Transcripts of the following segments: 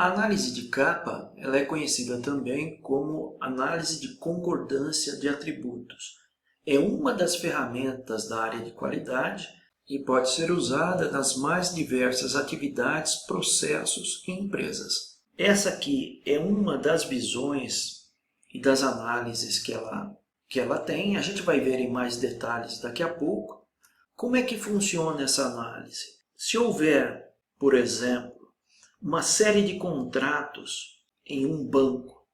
A análise de capa ela é conhecida também como análise de concordância de atributos. É uma das ferramentas da área de qualidade e pode ser usada nas mais diversas atividades, processos e empresas. Essa aqui é uma das visões e das análises que ela tem. A gente vai ver em mais detalhes daqui a pouco. Como é que funciona essa análise? Se houver, por exemplo, uma série de contratos em um banco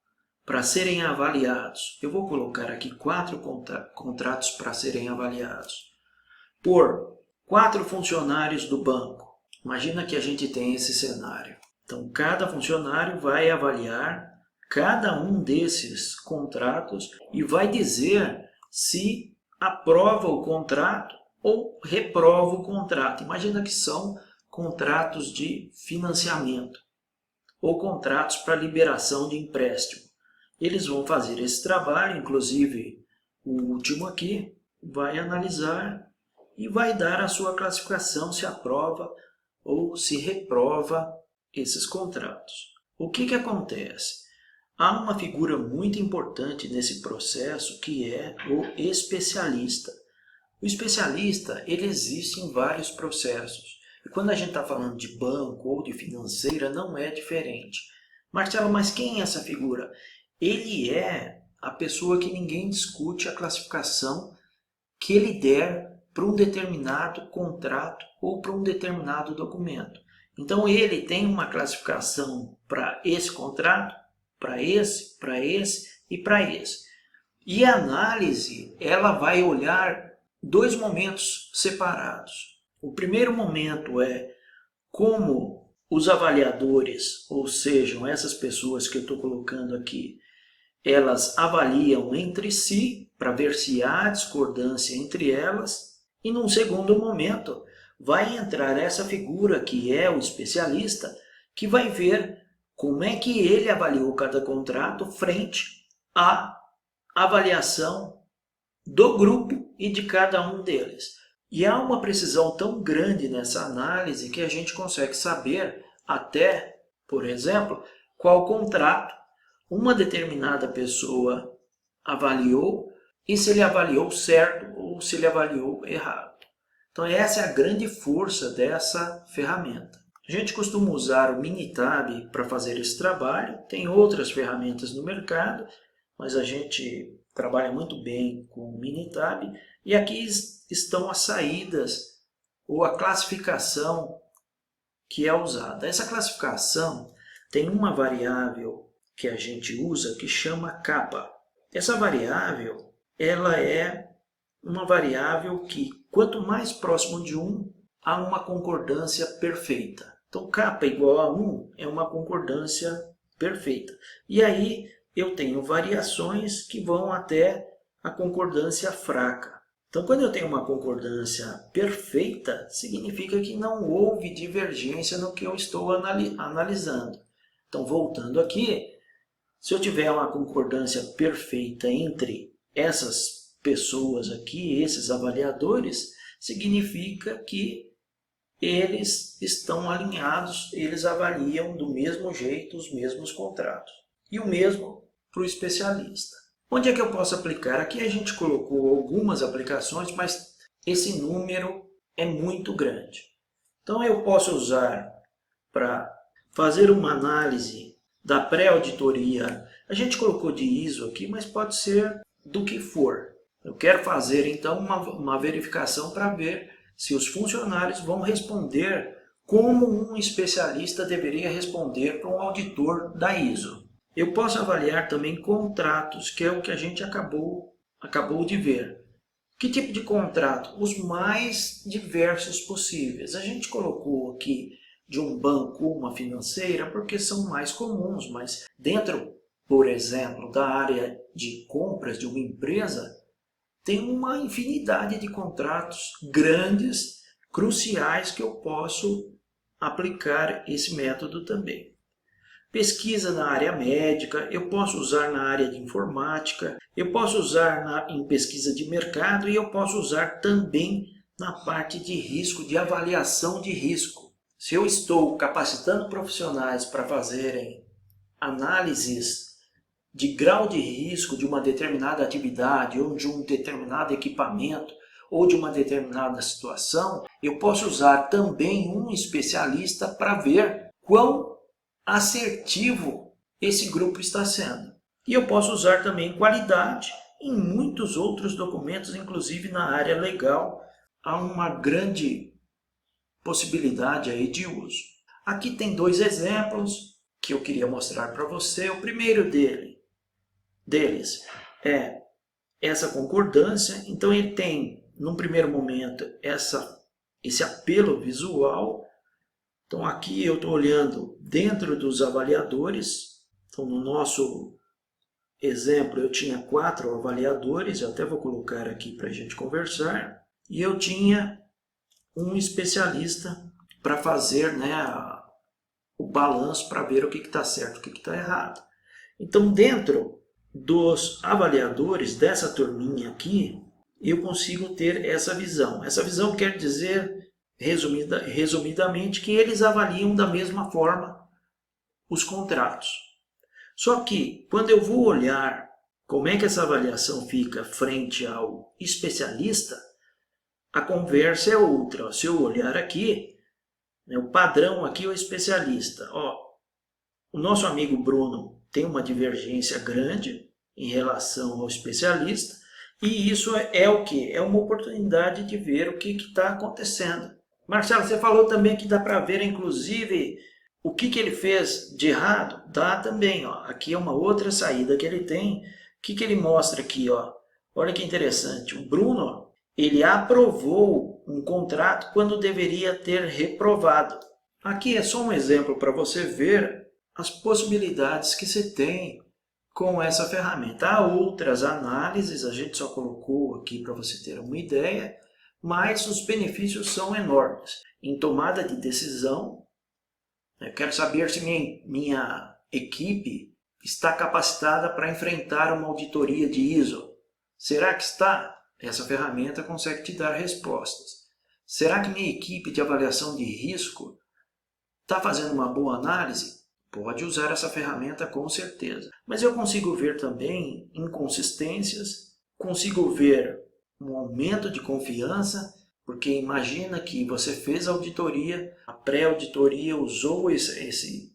para serem avaliados. Eu vou colocar aqui 4 contratos para serem avaliados por 4 funcionários do banco. Imagina que a gente tem esse cenário. Então, cada funcionário vai avaliar cada um desses contratos e vai dizer se aprova o contrato ou reprova o contrato. Imagina que são contratos de financiamento ou contratos para liberação de empréstimo. Eles vão fazer esse trabalho, inclusive o último aqui, vai analisar e vai dar a sua classificação se aprova ou se reprova esses contratos. O que acontece? Há uma figura muito importante nesse processo que é o especialista. O especialista ele existe em vários processos. E quando a gente está falando de banco ou de financeira, não é diferente. Marcelo, mas quem é essa figura? Ele é a pessoa que ninguém discute a classificação que ele der para um determinado contrato ou para um determinado documento. Então ele tem uma classificação para esse contrato, para esse e para esse. E a análise ela vai olhar 2 momentos separados. O primeiro momento é como os avaliadores, ou seja, essas pessoas que eu estou colocando aqui, elas avaliam entre si para ver se há discordância entre elas. E num segundo momento vai entrar essa figura que é o especialista, que vai ver como é que ele avaliou cada contrato frente à avaliação do grupo e de cada um deles. E há uma precisão tão grande nessa análise que a gente consegue saber até, por exemplo, qual contrato uma determinada pessoa avaliou e se ele avaliou certo ou se ele avaliou errado. Então essa é a grande força dessa ferramenta. A gente costuma usar o Minitab para fazer esse trabalho, tem outras ferramentas no mercado, mas a gente trabalha muito bem com o Minitab. E aqui estão as saídas ou a classificação que é usada. Essa classificação tem uma variável que a gente usa que chama capa. Essa variável ela é uma variável que quanto mais próximo de 1, há uma concordância perfeita. Então capa igual a 1 é uma concordância perfeita. E aí eu tenho variações que vão até a concordância fraca. Então, quando eu tenho uma concordância perfeita, significa que não houve divergência no que eu estou analisando. Então, voltando aqui, se eu tiver uma concordância perfeita entre essas pessoas aqui, esses avaliadores, significa que eles estão alinhados, eles avaliam do mesmo jeito os mesmos contratos. E o mesmo para o especialista. Onde é que eu posso aplicar? Aqui a gente colocou algumas aplicações, mas esse número é muito grande. Então eu posso usar para fazer uma análise da pré-auditoria. A gente colocou de ISO aqui, mas pode ser do que for. Eu quero fazer então uma verificação para ver se os funcionários vão responder como um especialista deveria responder para um auditor da ISO. Eu posso avaliar também contratos, que é o que a gente acabou de ver. Que tipo de contrato? Os mais diversos possíveis. A gente colocou aqui de um banco ou uma financeira porque são mais comuns, mas dentro, por exemplo, da área de compras de uma empresa, tem uma infinidade de contratos grandes, cruciais, que eu posso aplicar esse método também. Pesquisa na área médica, eu posso usar na área de informática, eu posso usar em pesquisa de mercado e eu posso usar também na parte de risco, de avaliação de risco. Se eu estou capacitando profissionais para fazerem análises de grau de risco de uma determinada atividade ou de um determinado equipamento ou de uma determinada situação, eu posso usar também um especialista para ver quão assertivo esse grupo está sendo. E eu posso usar também qualidade em muitos outros documentos, inclusive na área legal. Há uma grande possibilidade aí de uso. Aqui tem dois exemplos que eu queria mostrar para você. O primeiro deles é essa concordância. Então ele tem, num primeiro momento, esse apelo visual. Então aqui eu estou olhando dentro dos avaliadores. Então no nosso exemplo eu tinha 4 avaliadores, eu até vou colocar aqui para a gente conversar. E eu tinha um especialista para fazer, né, o balanço para ver o que está certo e o que está errado. Então dentro dos avaliadores dessa turminha aqui, eu consigo ter essa visão. Essa visão quer dizer, resumidamente, que eles avaliam da mesma forma os contratos. Só que, quando eu vou olhar como é que essa avaliação fica frente ao especialista, a conversa é outra. Se eu olhar aqui, né, o padrão aqui é o especialista. O nosso amigo Bruno tem uma divergência grande em relação ao especialista, e isso é o que? É uma oportunidade de ver o que está acontecendo. Marcelo, você falou também que dá para ver, inclusive, o que ele fez de errado. Dá também. Aqui é uma outra saída que ele tem. O que ele mostra aqui? Olha que interessante. O Bruno, ele aprovou um contrato quando deveria ter reprovado. Aqui é só um exemplo para você ver as possibilidades que se tem com essa ferramenta. Há outras análises, a gente só colocou aqui para você ter uma ideia, mas os benefícios são enormes. Em tomada de decisão, eu quero saber se minha equipe está capacitada para enfrentar uma auditoria de ISO. Será que está? Essa ferramenta consegue te dar respostas. Será que minha equipe de avaliação de risco está fazendo uma boa análise? Pode usar essa ferramenta com certeza. Mas eu consigo ver também inconsistências, consigo ver um aumento de confiança, porque imagina que você fez a auditoria, a pré-auditoria usou esse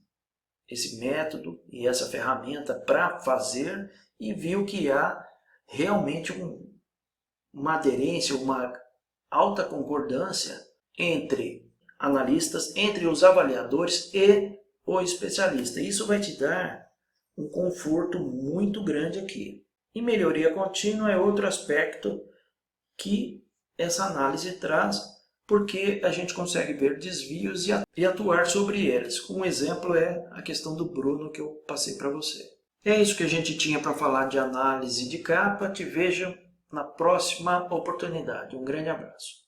método e essa ferramenta para fazer e viu que há realmente uma aderência, uma alta concordância entre analistas, entre os avaliadores e o especialista. Isso vai te dar um conforto muito grande aqui. E melhoria contínua é outro aspecto que essa análise traz, porque a gente consegue ver desvios e atuar sobre eles. Um exemplo é a questão do Bruno que eu passei para você. É isso que a gente tinha para falar de análise de capa. Te vejo na próxima oportunidade. Um grande abraço.